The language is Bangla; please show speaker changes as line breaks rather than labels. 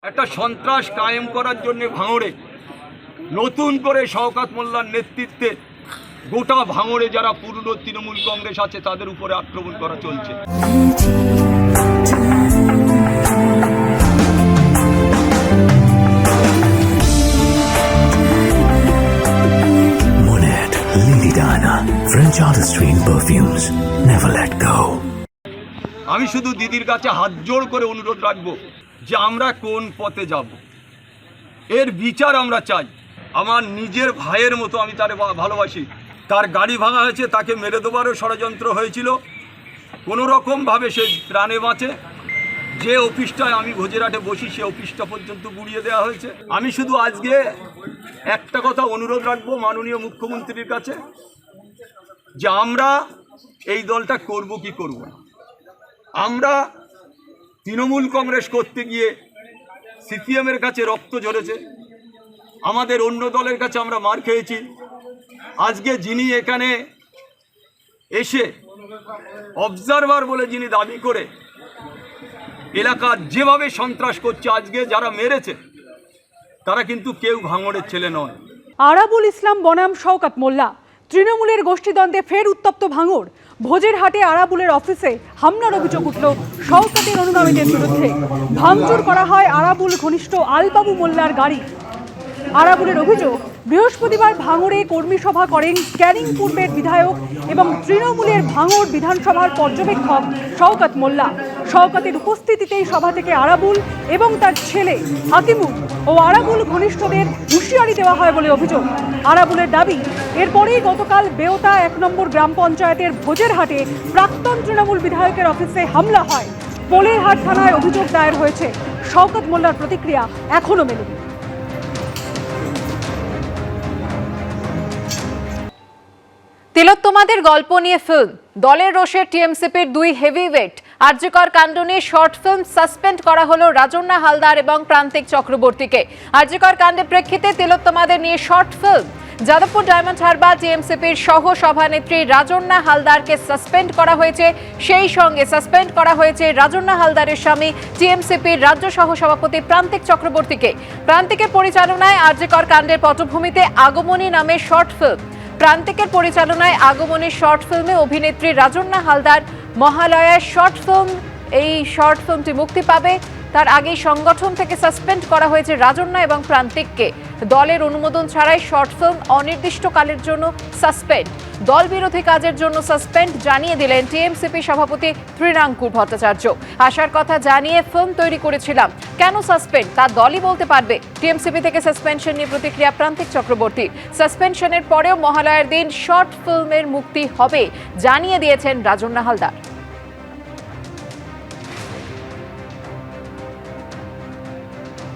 একটা সন্ত্রাস কায়েম করার জন্য ভাঙড়ে নতুন করে শওকত মোল্লার নেতৃত্বে গোটা ভাঙড়ে যারা পুরনো তৃণমূল কংগ্রেস আছে তাদের উপরে আক্রমণ করা চলছে।
Monet, Lily Diana, French artistry in perfumes. Never let go.
আমি শুধু দিদির কাছে হাত জোড় করে অনুরোধ রাখবো যে আমরা কোন পথে যাব, এর বিচার আমরা চাই। আমার নিজের ভাইয়ের মতো আমি তার ভালোবাসি। তার গাড়ি ভাঙা হয়েছে, তাকে মেরে দেবারও ষড়যন্ত্র হয়েছিল, কোনো রকমভাবে সে প্রাণে বাঁচে। যে অফিসটায় আমি ভোজেরহাটে বসি সে অফিসটা পর্যন্ত গুড়িয়ে দেওয়া হয়েছে। আমি শুধু আজকে একটা কথা অনুরোধ রাখবো মাননীয় মুখ্যমন্ত্রীর কাছে যে আমরা এই দলটা করব কি করব না। আমরা তৃণমূল কংগ্রেস করতে গিয়ে সিপিএমের কাছে রক্ত ঝরেছে, আমাদের অন্য দলের কাছে আমরা মার খেয়েছি। আজকে যিনি এখানে এসে অবজারভার বলে যিনি দাবি করে এলাকার যেভাবে সন্ত্রাস করছে, আজকে যারা মেরেছে তারা কিন্তু কেউ ভাঙড়ের ছেলে নয়।
আরাবুল ইসলাম বনাম শওকত মোল্লা, তৃণমূলের গোষ্ঠীদ্বন্দ্বে ফের উত্তপ্ত ভাঙড়। ভোজেরহাটে আরাবুলের অফিসে হামলার অভিযোগ উঠল শওকতের অনুগামীদের বিরুদ্ধে। ভাঙচুর করা হয় আরাবুল ঘনিষ্ঠ আলবাবু মোল্লার গাড়ি। আরাবুলের অভিযোগ, বৃহস্পতিবার ভাঙড়ে কর্মী সভা করেন ক্যানিং পূর্বের বিধায়ক এবং তৃণমূলের ভাঙড় বিধানসভার পর্যবেক্ষক শওকত মোল্লা। শওকতের উপস্থিতিতেই সভা থেকে আরাবুল এবং তার ছেলে হাকিমুল ও আরাবুল ঘনিষ্ঠদের হুঁশিয়ারি দেওয়া হয় বলে অভিযোগ। আরাবুলের দাবি, এরপরেই গতকাল বেওতা 1 নম্বর গ্রাম পঞ্চায়েতের ভোজেরহাটে প্রাক্তন তৃণমূল বিধায়কের অফিসে হামলা হয়। পোলেরহাট থানায় অভিযোগ দায়ের হয়েছে। শওকত মোল্লার প্রতিক্রিয়া এখনো মেলেনি।
তিলোত্তমাদের গল্প নিয়ে ফিল্ম, দলের রোষে টিএমসিপির 2 হেভিওয়েট। আরজিকর কাণ্ড নিয়ে শর্ট ফিল্ম সাসপেন্ড করা হলো রাজন্না হালদার এবং প্রান্তিক চক্রবর্তীকে। আরজিকর কাণ্ডের প্রেক্ষিতে তিলোত্তমাদের নিয়ে শর্ট ফিল্ম। যাদবপুর ডায়মন্ড হারবার টিএমসিপির সহ সভানেত্রী রাজন্না হালদারকে সাসপেন্ড করা হয়েছে। সেই সঙ্গে সাসপেন্ড করা হয়েছে রাজন্না হালদারের স্বামী টিএমসিপির রাজ্য সহ সভাপতি প্রান্তিক চক্রবর্তীকে। প্রান্তিকের পরিচালনায় আরজিকর কাণ্ডের পটভূমিতে আগমনী নামে শর্ট ফিল্ম। প্রান্তিকের পরিচালনায় আগমনের শর্ট ফিল্মে অভিনেত্রী রাজন্না হালদার মহালয়ার শর্ট ফিল্ম। এই শর্ট ফিল্মটি মুক্তি পাবে। তার আগেই সংগঠন থেকে সাসপেন্ড করা হয়েছে রাজন্না এবং প্রান্তিককে। দলের অনুমোদন ছাড়াই শর্ট ফিল্ম অনির্দিষ্টকালের জন্য সাসপেন্ড। দল বিরোধী কাজের জন্য সাসপেন্ড জানিয়ে দিলেন টিএমসিপি সভাপতি তৃণাঙ্কুর ভট্টাচার্য। আসার কথা জানিয়ে ফিল্ম তৈরি করেছিলাম, কেন সাসপেন্ড তা দলই বলতে পারবে। টিএমসিপি থেকে সাসপেনশন নিয়ে প্রতিক্রিয়া প্রান্তিক চক্রবর্তী। সাসপেনশনের পরেও মহালয়ার দিন শর্ট ফিল্মের মুক্তি হবে জানিয়ে দিয়েছেন রাজন্না হালদার।